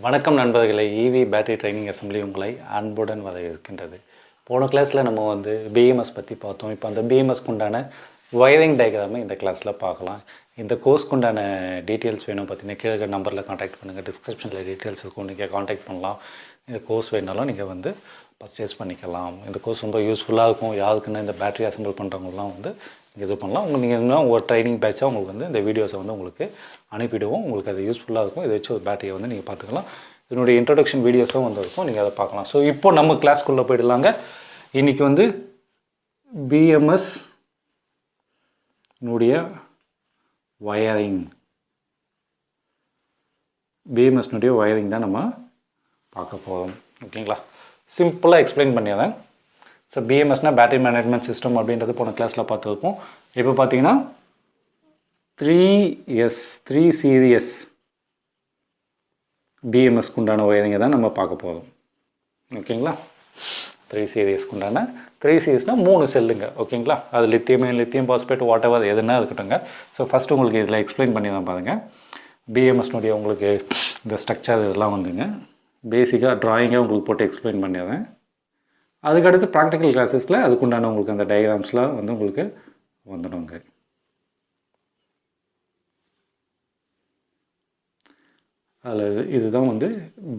வணக்கம் நண்பர்களே, EV battery training assembly உங்களை அன்புடன் வரவேற்கின்றது. போன கிளாஸில் நம்ம பிஎம்எஸ் பற்றி பார்த்தோம். இப்போ அந்த பிஎம்எஸ்க்கு உண்டான வயரிங் டயக்ராமை இந்த கிளாஸில் பார்க்கலாம். இந்த கோர்ஸ்க்கு உண்டான டீட்டெயில்ஸ் வேணும் பார்த்தீங்கன்னா கீழே நம்பரில் காண்டாக்ட் பண்ணுங்கள். டிஸ்கிரிப்ஷனில் டீட்டெயில்ஸ் இருக்கும், நீங்கள் காண்டாக்ட் பண்ணலாம். இந்த கோர்ஸ் வேணாலும் நீங்கள் பர்ச்சேஸ் பண்ணிக்கலாம். இந்த கோர்ஸ் ரொம்ப யூஸ்ஃபுல்லாக இருக்கும். யாருக்குன்னா இந்த பேட்டரி அசம்பிள் பண்ணுறவங்களாம் இது பண்ணலாம். நீங்கள் என்ன ஒரு ட்ரைனிங் பேட்சாக உங்களுக்கு இந்த வீடியோஸை உங்களுக்கு அனுப்பிடுவோம். உங்களுக்கு அது யூஸ்ஃபுல்லாக இருக்கும். இதை வச்சு ஒரு பேட்டரியை நீங்கள் பார்த்துக்கலாம். இதனுடைய இன்ட்ரடக்ஷன் வீடியோஸும் இருக்கும், நீங்கள் அதை பார்க்கலாம். ஸோ இப்போ நம்ம கிளாஸ்க்குள்ளே போயிடலாங்க. இன்றைக்கி பிஎம்எஸ் வயரிங் பிஎம்எஸ்னுடைய வயரிங் தான் நம்ம பார்க்க போகிறோம். ஓகேங்களா? சிம்பிளாக எக்ஸ்பிளைன் பண்ணிடுறேன். ஸோ பிஎம்எஸ்னால் பேட்டரி மேனேஜ்மெண்ட் சிஸ்டம் அப்படின்றது போன கிளாஸில் பார்த்துருக்கோம். இப்போ பார்த்தீங்கன்னா 3 சீரியஸ் பிஎம்எஸ்க்கு உண்டான வயரிங்கை தான் நம்ம பார்க்க போகிறோம். ஓகேங்களா? 3 சீரியஸ்க்கு உண்டான 3 சீரியஸ்னால் 3 செல்லுங்க. ஓகேங்களா? அது லித்தியம் பாஸ்பேட் வாட் எவர் எதுனா இருக்கட்டுங்க. ஸோ ஃபஸ்ட்டு உங்களுக்கு இதில் எக்ஸ்பிளைன் பண்ணி தான் பாருங்கள். பிஎம்எஸ்னுடைய உங்களுக்கு இந்த ஸ்ட்ரக்சர் இதெல்லாம் பேசிக்காக ட்ராயிங்காக உங்களுக்கு போட்டு எக்ஸ்பிளைன் பண்ணிடுறேன். அதுக்கடுத்து ப்ராக்டிக்கல் கிளாஸஸில் அதுக்குண்டான உங்களுக்கு அந்த டயக்ராம்ஸ்லாம் உங்களுக்கு வந்துடுங்க. அதில் இதுதான்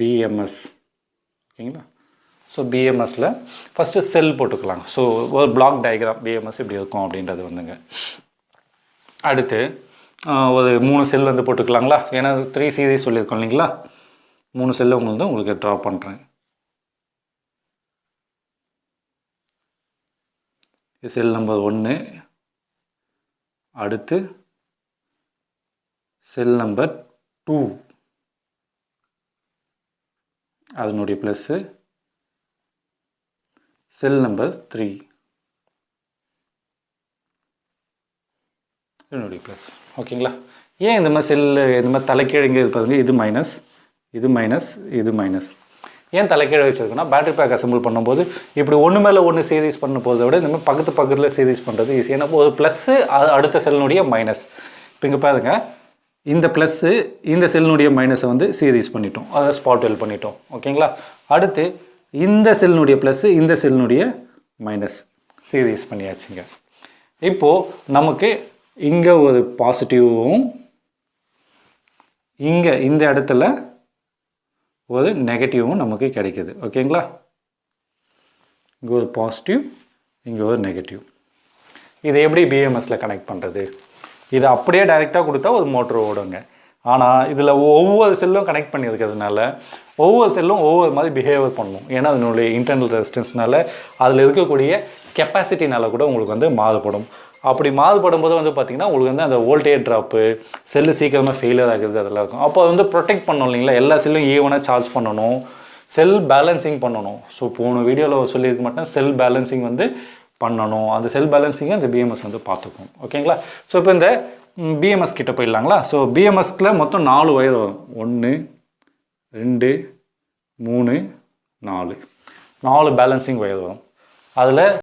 பிஎம்எஸ். ஓகேங்களா? ஸோ பிஎம்எஸில் ஃபஸ்ட்டு செல் போட்டுக்கலாங்க. ஸோ ஒரு பிளாக் டயக்ராம் பிஎம்எஸ் இப்படி இருக்கும் அப்படின்றது அடுத்து ஒரு 3 செல் போட்டுக்கலாங்களா? ஏன்னா 3 சீரீஸ் சொல்லியிருக்கோம் இல்லைங்களா? 3 செல்லு உங்களுக்கு ட்ரா பண்ணுறேன். செல் நம்பர் 1, அடுத்து செல் நம்பர் 2 அதனுடைய ப்ளஸ்ஸு, செல் நம்பர் 3 இதனுடைய ப்ளஸ். ஓகேங்களா? ஏன் இந்த மாதிரி செல்லு இந்த மாதிரி தலைக்கீழங்க இருப்பாருங்க? இது மைனஸ், இது மைனஸ், இது மைனஸ். ஏன் தலைக்கீழ வச்சுருக்குன்னா பேட்டரி பேக் அசம்பிள் பண்ணும்போது இப்படி ஒன்று மேலே ஒன்று சீரீஸ் பண்ண போகிறத விட இந்த மாதிரி பக்கத்தில் சீரீஸ் பண்ணுறது ஈஸி. ஏன்னா ஒரு ப்ளஸ்ஸு அடுத்த செல்லுடைய மைனஸ். இப்போ இங்கே பாருங்க, இந்த ப்ளஸ்ஸு இந்த செல்லுடைய மைனஸை சீரீஸ் பண்ணிட்டோம், அதை ஸ்பாட் வெல் பண்ணிட்டோம். ஓகேங்களா? அடுத்து இந்த செல்லுடைய ப்ளஸ்ஸு இந்த செல்லுடைய மைனஸ் சீரீஸ் பண்ணியாச்சுங்க. இப்போது நமக்கு இங்கே ஒரு பாசிட்டிவும் இங்கே இந்த இடத்துல ஒரு நெகட்டிவும் நமக்கு கிடைக்கிது. ஓகேங்களா? இங்கே ஒரு பாசிட்டிவ், இங்கே ஒரு நெகட்டிவ். இதை எப்படி பிஎம்எஸில் கனெக்ட் பண்ணுறது? இதை அப்படியே டைரெக்டாக கொடுத்தா ஒரு மோட்டர் ஓடுங்க. ஆனால் இதில் ஒவ்வொரு செல்லும் கனெக்ட் பண்ணியிருக்கிறதுனால ஒவ்வொரு செல்லும் ஒவ்வொரு மாதிரி பிஹேவியர் பண்ணணும். ஏன்னா அதனுடைய இன்டர்னல் ரெசிஸ்டன்ஸ்னால அதில் இருக்கக்கூடிய கெப்பாசிட்டினால கூட உங்களுக்கு மாறுபடும். அப்படி மாறுபடும் போது பார்த்திங்கன்னா உங்களுக்கு அந்த வோல்டேஜ் ட்ராப்பு, செல்லு சீக்கிரமாக ஃபெயிலியர் ஆகுது, அதெல்லாம் இருக்கும். அப்போ ப்ரொடெக்ட் பண்ணணும் இல்லைங்களா? எல்லா செல்லும் ஈவனாக சார்ஜ் பண்ணணும், செல் பேலன்சிங் பண்ணணும். ஸோ போன வீடியோவில் சொல்லியிருக்க மாட்டேன், செல் பேலன்சிங் பண்ணணும். அந்த செல் பேலன்சிங்கை இந்த பிஎம்எஸ் பார்த்துக்கும். ஓகேங்களா? ஸோ இப்போ இந்த பிஎம்எஸ் கிட்ட போயிடலாங்களா? ஸோ பிஎம்எஸ்கில் மொத்தம் 4 வயர் வரும். 1 2 3 4 பேலன்சிங் வயர் வரும். அதில்